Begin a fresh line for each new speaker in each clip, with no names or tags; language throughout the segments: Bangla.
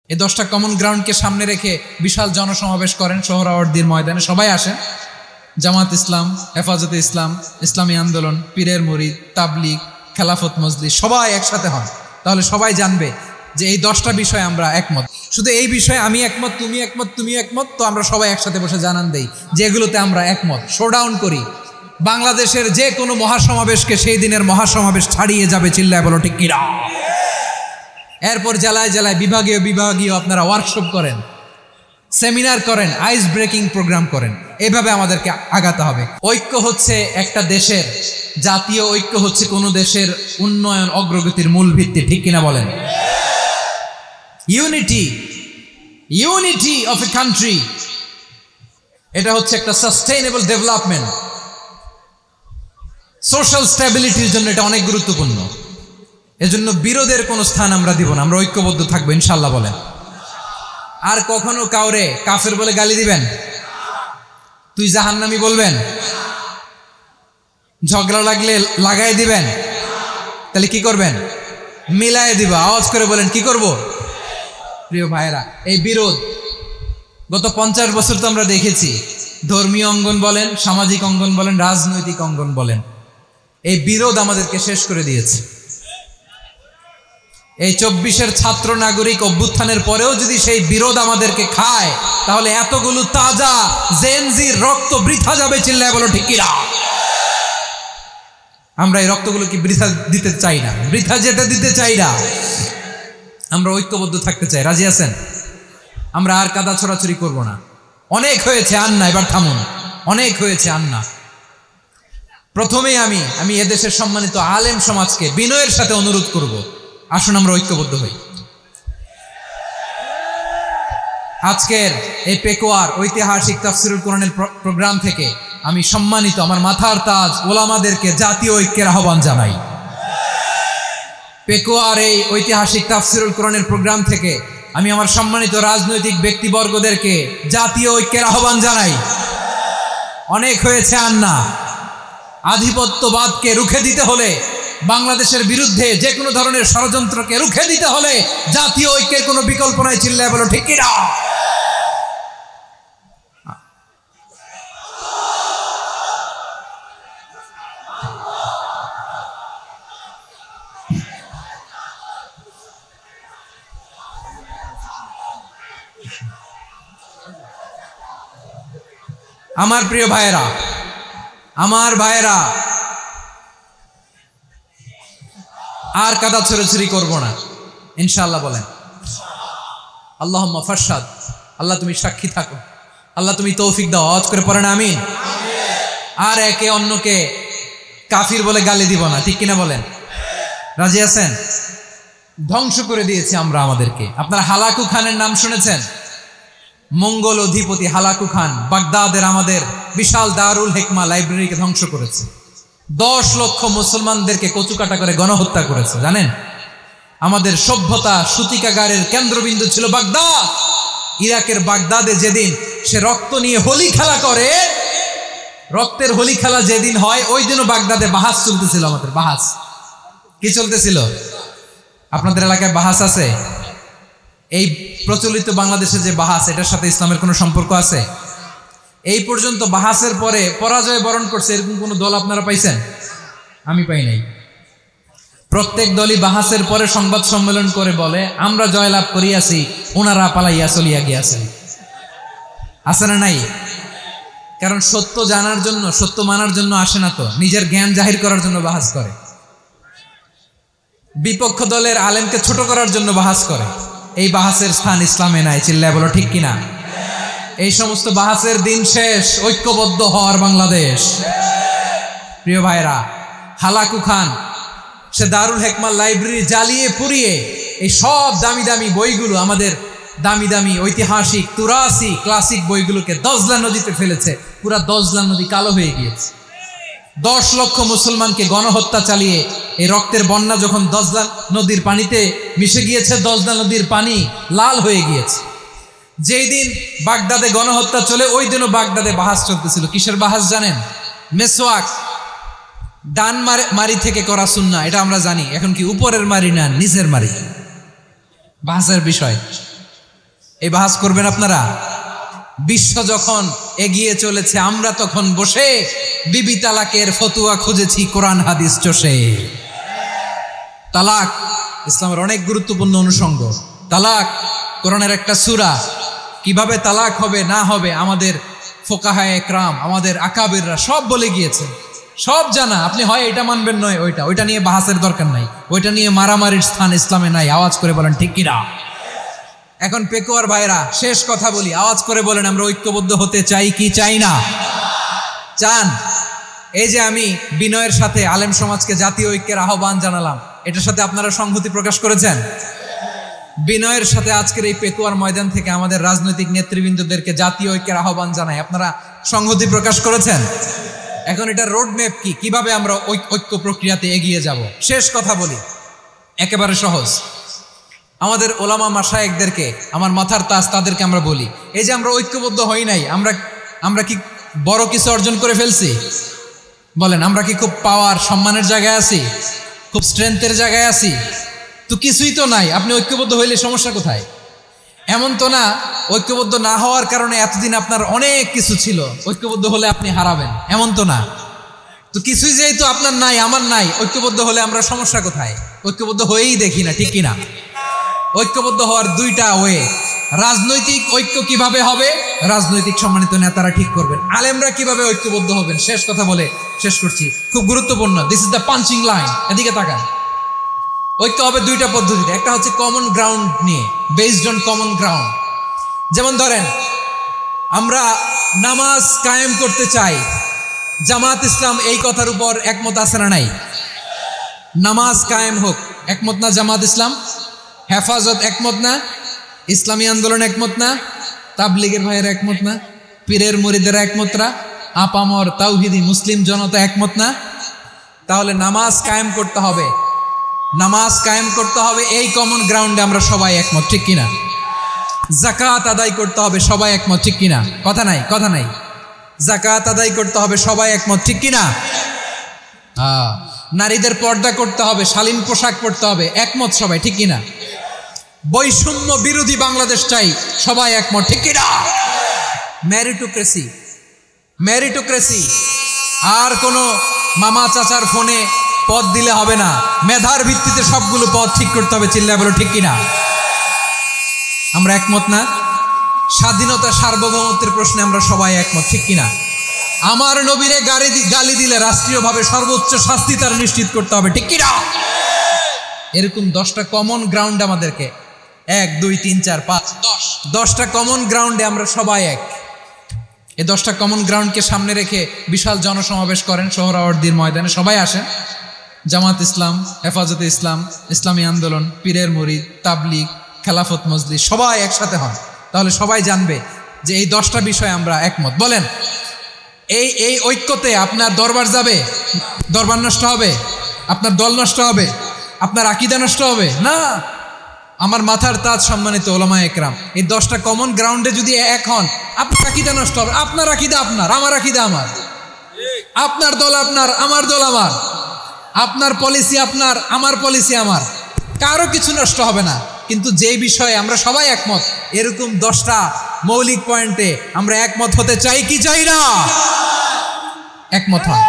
এই 10টা কমন গ্রাউন্ডকে সামনে রেখে বিশাল জনসমাবেশ করেন সোহরাওয়ার্দীর ময়দানে। সবাই আসেন, জামাত ইসলাম, হেফাজতে ইসলাম, ইসলামী আন্দোলন, পীরের মুরিদ, তাবলিগ, খেলাফত মজলিস সবাই একসাথে হন। তাহলে সবাই জানবে যে এই 10টা বিষয়ে আমরা একমত। শুধু এই বিষয়ে আমি একমত, তুমি একমত, তুমি একমত, তো আমরা সবাই একসাথে বসে জানান দেই যে এগুলোতে আমরা একমত। শোডাউন করি। বাংলাদেশের যে কোনো মহাসমাবেশকে সেই দিনের মহাসমাবেশ ছাড়িয়ে যাবে। চিল্লায় বলো ঠিক কিনা? এরপর জেলায় জেলায় বিভাগীয় আপনারা ওয়ার্কশপ করেন, সেমিনার করেন, আইস ব্রেকিং প্রোগ্রাম করেন। এইভাবে আমাদেরকে আগাতে হবে। ঐক্য হচ্ছে একটা দেশের, জাতীয় ঐক্য হচ্ছে কোনো দেশের উন্নয়ন অগ্রগতির মূল ভিত্তি। ঠিক কিনা বলেন? ইউনিটি অফ এ কান্ট্রি, এটা হচ্ছে একটা সাস্টেইনেবল ডেভেলপমেন্ট। সোশ্যাল স্ট্যাবিলিটির জন্য এটা অনেক গুরুত্বপূর্ণ। এজন্য বিরোধের কোনো স্থান আমরা দিব না, আমরা ঐক্যবদ্ধ থাকবো ইনশাল্লাহ বলেন। আর কখনো কাউরে কাফের বলে গালি দিবেন? তুই জাহান্নামী বলবেন? ঝগড়া লাগলে লাগাই দিবেন? তাহলে কি করবেন? মিলায় দিব। আওয়াজ করে বলেন কি করব? প্রিয় ভাইরা, এই বিরোধ গত 50 বছর তো আমরা দেখেছি। ধর্মীয় অঙ্গন বলেন, সামাজিক অঙ্গন বলেন, রাজনৈতিক অঙ্গন বলেন, এই বিরোধ আমাদেরকে শেষ করে দিয়েছে। এই 24-এর ছাত্র নাগরিক অভ্যুত্থানের পরেও যদি সেই বিরোধ আমাদেরকে খায়, তাহলে এতগুলো তাজা জেনজির রক্ত বৃথা যাবে। চিল্লায় বলো ঠিক কিনা? আমরা এই রক্তগুলোকে বৃথা দিতে চাই না, বৃথা যেতে দিতে চাই না। আমরা ঐক্যবদ্ধ থাকতে চাই। রাজি আছেন? আমরা আর কাদা ছড়াছড়ি করব না। অনেক হয়েছে, আর না, এবার থামুন। অনেক হয়েছে, আর না। প্রথমেই আমি এদেশের সম্মানিত আলেম সমাজকে বিনয়ের সাথে অনুরোধ করব, আসুন আমরা ঐক্যবদ্ধ হই। আজকের এই পেকুয়ার ঐতিহাসিক তাফসিরুল কোরআনের প্রোগ্রাম থেকে আমি সম্মানিত আমার মাথার তাজ ওলামাদেরকে জাতীয় ঐক্যের আহ্বান জানাই। পেকুয়ার এই ঐতিহাসিক তাফসিরুল কোরআনের প্রোগ্রাম থেকে আমি আমার সম্মানিত রাজনৈতিক ব্যক্তিবর্গদেরকে জাতীয় ঐক্যের আহ্বান জানাই। অনেক হয়েছে, আর না। আধিপত্যবাদকে রুখে দিতে হলে, বাংলাদেশের বিরুদ্ধে যে কোনো ধরনের ষড়যন্ত্রকে রুখে দিতে হলে জাতীয় ঐক্যের কোনো বিকল্প নাই। চিল্লায় বলো ঠিক কিনা? আমার প্রিয় ভাইয়েরা, আর কাদা ছড়াছড়ি করবো না ইনশাআল্লাহ বলেন। আল্লাহুম্মা ফারশাদ। আল্লাহ তুমি সাক্ষী থাকো, আল্লাহ তুমি তৌফিক দাও। আওয়াজ করে পড়েন আমিন। আর একে অন্যকে কাফির বলে গালি দিব না। ঠিক কিনা বলেন? রাজি আছেন? ধ্বংস করে দিয়েছি আমরা আমাদেরকে। আপনারা হালাকু খানের নাম শুনেছেন? মঙ্গল অধিপতি হালাকু খান বাগদাদের আমাদের বিশাল দারুল হিকমা লাইব্রেরিকে ধ্বংস করেছে। 10 লক্ষ মুসলমানদেরকে কচুকাটা করে গণহত্যা করেছে। জানেন, আমাদের সভ্যতা সূতিকাগারের কেন্দ্রবিন্দু ছিল বাগদাদ। ইরাকের বাগদাদে যেদিন সে রক্ত নিয়ে হোলি খেলা করে, রক্তের হোলি খেলা যেদিন হয়, ওই দিনও বাগদাদে বাহাস চলতেছিল। আমাদের বাহাস কি চলতেছিল? আপনাদের এলাকায় বাহাস আছে? এই প্রচলিত বাংলাদেশে যে বাহাস, এটার সাথে ইসলামের কোনো সম্পর্ক আছে? এই পর্যন্ত বাহাসের পরে পরাজয় বরণ করছে এরকম কোন দল আপনারা পাইছেন? আমি পাই নাই। প্রত্যেক দলই বাহাসের পরে সংবাদ সম্মেলন করে বলে আমরা জয়লাভ করিয়াছি, ওনারা পালাইয়া চলিয়া গিয়াছেন। আছে না নাই? কারণ সত্য জানার জন্য, সত্য মানার জন্য আসে না তো, নিজের জ্ঞান জাহির করার জন্য বাহাস করে। বিপক্ষ দলের আলেমকে ছোট করার জন্য বাহাস করে। এই বাহাসের স্থান ইসলামে নাই। চিল্লায় বলো ঠিক কিনা? এই সমস্ত বাহাসের দিন শেষ। ঐক্যবদ্ধ হওয়ার বাংলাদেশ। প্রিয় ভাইরা, হালাকু খান সে দারুল হিকমা লাইব্রেরি জ্বালিয়ে পুড়িয়ে এই সব দামি দামি বইগুলো, আমাদের দামি দামি ঐতিহাসিক তুরাসি ক্লাসিক বইগুলোকে দজলা নদীতে ফেলেছে। পুরা দজলা নদী কালো হয়ে গিয়েছে। 10 লক্ষ মুসলমানকে গণহত্যা চালিয়ে এই রক্তের বন্যা যখন দজলা নদীর পানিতে মিশে গিয়েছে, দজলা নদীর পানি লাল হয়ে গিয়েছে। যেই দিন বাগদাদে গণহত্যা চলে, ওই দিনও বাগদাদে বাহাস চলতেছিল। কিসের বাহাস জানেন? মেসওয়াক, ডান মারি থেকে করা সুন্নাহ, এটা আমরা জানি। এখন কি উপরের মারি না নিচের মারি? বাহাসের বিষয়। এই বাহাস করবেন আপনারা? বিশ্ব যখন এগিয়ে চলেছে, আমরা তখন বসে বিবি তালাকের ফতুয়া খুঁজেছি কোরআন হাদিস চষে। তালাক ইসলামের অনেক গুরুত্বপূর্ণ অনুষঙ্গ। তালাক কোরআনের একটা সূরা। কিভাবে তালাক হবে না হবে আমাদের ফোকাহায়ে একরাম, আমাদের আকাবিররা সব বলে গিয়েছে, সব জানা। আপনি হয় এটা মানবেন, নয় ওইটা নিয়ে বাহাসের দরকার নাই, ওইটা নিয়ে মারামারির স্থান ইসলামে নাই। আওয়াজ করে বলেন ঠিক কিনা? এখন পেকুয়ার ভাইরা, শেষ কথা বলি, আওয়াজ করে বলেন আমরা ঐক্যবদ্ধ হতে চাই কি চাই না? চান? এই যে আমি বিনয়ের সাথে আলেম সমাজকে জাতীয় ঐক্যের আহ্বান জানালাম, এটার সাথে আপনারা সংহতি প্রকাশ করেছেন? বিনয়ের সাথে আজকের এই পেকুয়ার ময়দান থেকে আমাদের রাজনৈতিক নেতৃবৃন্দদেরকে জাতীয় ঐক্যের আহ্বান জানাই, আপনারা সংহতি প্রকাশ করেছেন? এখন এটা রোড ম্যাপ কি, কিভাবে আমরা ঐক্য প্রক্রিয়াতে এগিয়ে যাব? শেষ কথা বলি, একেবারে সহজ। আমাদের ওলামা মাশায়েখদেরকে, আমার মাথার তাজ, তাদেরকে আমরা বলি, এই যে আমরা ঐক্যবদ্ধ হই নাই, আমরা কি বড় কিছু অর্জন করে ফেলছি? বলেন, আমরা কি খুব পাওয়ার সম্মানের জায়গায় আছি? খুব স্ট্রেংথের জায়গায় আছি? তো কিছুই তো নাই। আপনি ঐক্যবদ্ধ হইলে সমস্যা কোথায়? এমন তো না ঐক্যবদ্ধ না হওয়ার কারণে এতদিন আপনার অনেক কিছু ছিল, ঐক্যবদ্ধ হলে আপনি হারাবেন, এমন তো না। তো কিছুই যেহেতু আপনার নাই, আমার নাই, ঐক্যবদ্ধ হলে আমরা সমস্যা কোথায়? ঐক্যবদ্ধ হয়েই দেখি না, ঠিক কিনা? ঐক্যবদ্ধ হওয়ার দুইটা ওয়ে। রাজনৈতিক ঐক্য কিভাবে হবে? রাজনৈতিক সম্মানিত নেতারা ঠিক করবেন। আলেমরা কিভাবে ঐক্যবদ্ধ হবেন? শেষ কথা বলে শেষ করছি, খুব গুরুত্বপূর্ণ। This is the punching line. এদিকে তাকান। ঐক্য হবে দুইটা পদ্ধতিতে। একটা হচ্ছে কমন গ্রাউন্ড নিয়ে, বেসড অন কমন গ্রাউন্ড। যেমন ধরেন, আমরা নামাজ কায়েম করতে চাই, জামাত ইসলাম এই কথার উপর একমত আছে না নাই? নামাজ কায়েম হোক, একমত না জামাত ইসলাম? হেফাজত একমত না? ইসলামী আন্দোলন একমত না? তাবলীগের ভাইয়েরা একমত না? পীরের মুরিদেরা একমত না? আপামর তাওহীদি মুসলিম জনতা একমত না? তাহলে নামাজ কায়েম করতে হবে, নামাজ কায়েম করতে হবে এই কমন গ্রাউন্ডে আমরা সবাই একমত, ঠিক কিনা? যাকাত আদায় করতে হবে, সবাই একমত, ঠিক কিনা? কথা নাই, কথা নাই। যাকাত আদায় করতে হবে, সবাই একমত, ঠিক কিনা? নারীদের পর্দা করতে হবে, শালীন পোশাক পরতে হবে, একমত সবাই, ঠিক কিনা? বৈষম্য বিরোধী বাংলাদেশ চাই, সবাই একমত, ঠিক কিনা? Meritocracy, meritocracy. আর কোনো মামা চাচার ফোনে পদ দিলে হবে না, মেধার ভিত্তিতে সবগুলো পদ ঠিক করতে হবে। চিল্লায় বলো ঠিক কিনা? আমরা একমত না? স্বাধীনতা সার্বভৌমত্বের প্রশ্নে আমরা সবাই একমত, ঠিক কিনা? আমার নবীরে গালি দিলে রাষ্ট্রীয়ভাবে সর্বোচ্চ শাস্তি তার নিশ্চিত করতে হবে, ঠিক কিনা? এরকম 10টা কমন গ্রাউন্ড আমাদেরকে, 1 2 3 4 5 10টা কমন গ্রাউন্ডে আমরা সবাই এক। এই 10টা কমন গ্রাউন্ডকে সামনে রেখে বিশাল জনসমাবেশ করেন সোহরাওয়ার্দীর ময়দানে, সবাই আসেন। জামাত ইসলাম, হেফাজতে ইসলাম, ইসলামী আন্দোলন, পীরের মুরিদ, তাবলীগ, খেলাফত মজলিস, সবাই একসাথে হন। তাহলে সবাই জানবে যে এই 10টা বিষয়ে আমরা একমত। বলেন, এই ঐক্যতে আপনার দরবার যাবে? দরবার নষ্ট হবে? আপনার দল নষ্ট হবে? আপনার আকীদা নষ্ট হবে না? আমার মাথার তাজ সম্মানিত ওলামা একরাম, এই 10টা কমন গ্রাউন্ডে যদি এক হন, আপনার আকীদা নষ্ট হবে। আপনার আকীদা আপনার, আমার আকীদা আমার, আপনার দল আপনার, আমার দল আমার, আপনার পলিসি আপনার, আমার পলিসি আমার, কারো কিছু নষ্ট হবে না। কিন্তু যে বিষয়ে আমরা সবাই একমত, এরকম 10টা মৌলিক পয়েন্টে আমরা একমত হতে চাই কি চাই না? একমত হন।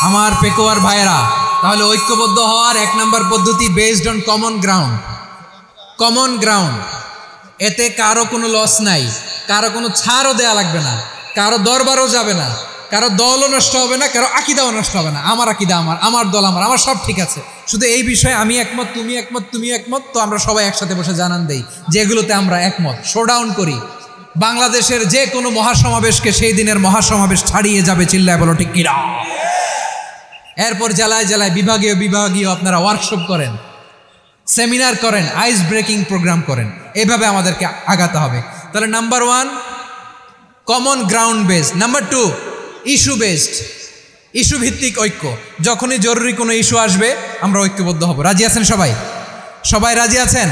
আমার পেকুয়ার ভাইয়েরা, তাহলে ঐক্যবদ্ধ হওয়ার 1 নম্বর পদ্ধতি based on common ground. Common ground, এতে কারো কোনো লস নাই, কারো কোনো ছাড়ও দেয়া লাগবে না, কারো দরবারও যাবে না, কারো দলও নষ্ট হবে না, কারো আকীদাও নষ্ট হবে না। আমার আকীদা আমার, আমার দল আমার, আমার সব ঠিক আছে। শুধু এই বিষয়ে আমি একমত, তুমি একমত, তুমি একমত, তো আমরা সবাই একসাথে বসে জানান দেই যেগুলোতে আমরা একমত, শোডাউন করি। বাংলাদেশের যে কোনো মহাসমাবেশকে সেই দিনের মহাসমাবেশ ছাড়িয়ে যাবে। চিল্লায় বলো ঠিক কিনা? এরপর জেলায় জেলায় বিভাগীয় আপনারা ওয়ার্কশপ করেন, সেমিনার করেন, আইস ব্রেকিং প্রোগ্রাম করেন, এভাবে আমাদেরকে আগাতে হবে। তাহলে number 1 common ground based, number 2 issue based, issue ভিত্তিক ঐক্য। যখনই জরুরি কোনো ইস্যু আসবে আমরা ঐক্যবদ্ধ হব। রাজি আছেন সবাই? সবাই রাজি আছেন?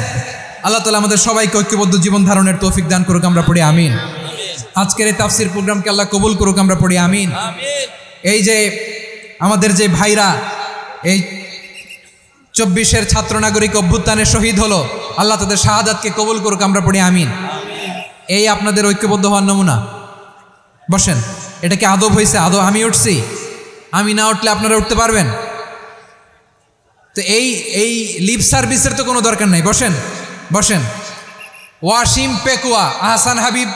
আল্লাহ তাআলা আমাদের সবাইকে ঐক্যবদ্ধ জীবন ধারণের তৌফিক দান করুক, আমরা পড়ি আমিন। আজকের এই তাফসির প্রোগ্রামকে আল্লাহ কবুল করুক, আমরা পড়ি আমিন। এই যে আমাদের যে ভাইরা এই 24-এর ছাত্র নাগরিক অভ্যুত্থানে শহীদ হলো, আল্লাহ তাদের শাহাদাতকে কবুল করুক, আমরা পড়ি আমিন। এই আপনাদের ঐক্যবদ্ধ হওয়ার নমুনা। বসেন, এটা কি আদব হয়েছে? আদব আমি উঠছি, আমি না উঠলে আপনারা উঠতে পারবেন? তো এই লিপ সার্ভিসের তো কোনো দরকার নাই। বসেন বসেন। ওয়াসিম পেকুয়া, আহসান হাবিব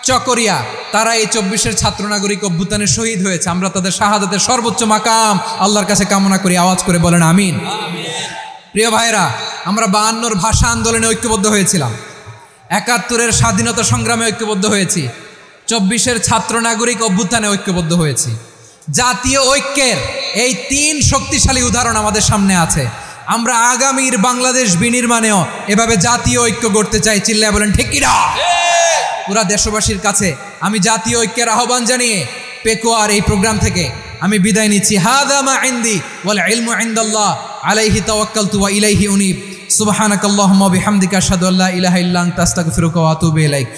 চকরিয়া, তারা এই 24-এর ছাত্র নাগরিক অভ্যুত্থানে শহীদ হয়েছে। আমরা তাদের শাহাদাতের সর্বোচ্চ মাকাম আল্লাহর কাছে কামনা করি। আওয়াজ করে বলেন আমিন। প্রিয় ভাইরা, আমরা 52-র ভাষা আন্দোলনে ঐক্যবদ্ধ হয়েছিলাম, 71-এর স্বাধীনতা সংগ্রামে ঐক্যবদ্ধ হয়েছি, 24-এর ছাত্র নাগরিক অভ্যুত্থানে ঐক্যবদ্ধ হয়েছি। জাতীয় ঐক্যের এই 3 শক্তিশালী উদাহরণ আমাদের সামনে আছে। আমরা আগামীর বাংলাদেশ বিনির্মাণেও এভাবে জাতীয় ঐক্য গড়তে চাই। চিল্লায় বলেন ঠিক কিনা? পুরা দেশবাসীর কাছে আমি জাতীয় ঐক্যের আহ্বান জানিয়ে পেকুয়ার এই প্রোগ্রাম থেকে আমি বিদায় নিচ্ছি। হাদা মা ইনদি ওয়াল ইলমু ইনদাল্লাহ আলাইহি তাওয়াক্কালতু ওয়া ইলাইহি উনীব। সুবহানাকাল্লাহুম্মা ওয়া বিহামদিকা আশহাদু আল্লা ইলাহা ইল্লা আনতা আস্তাগফিরুকা ওয়া আতুবু ইলাইক।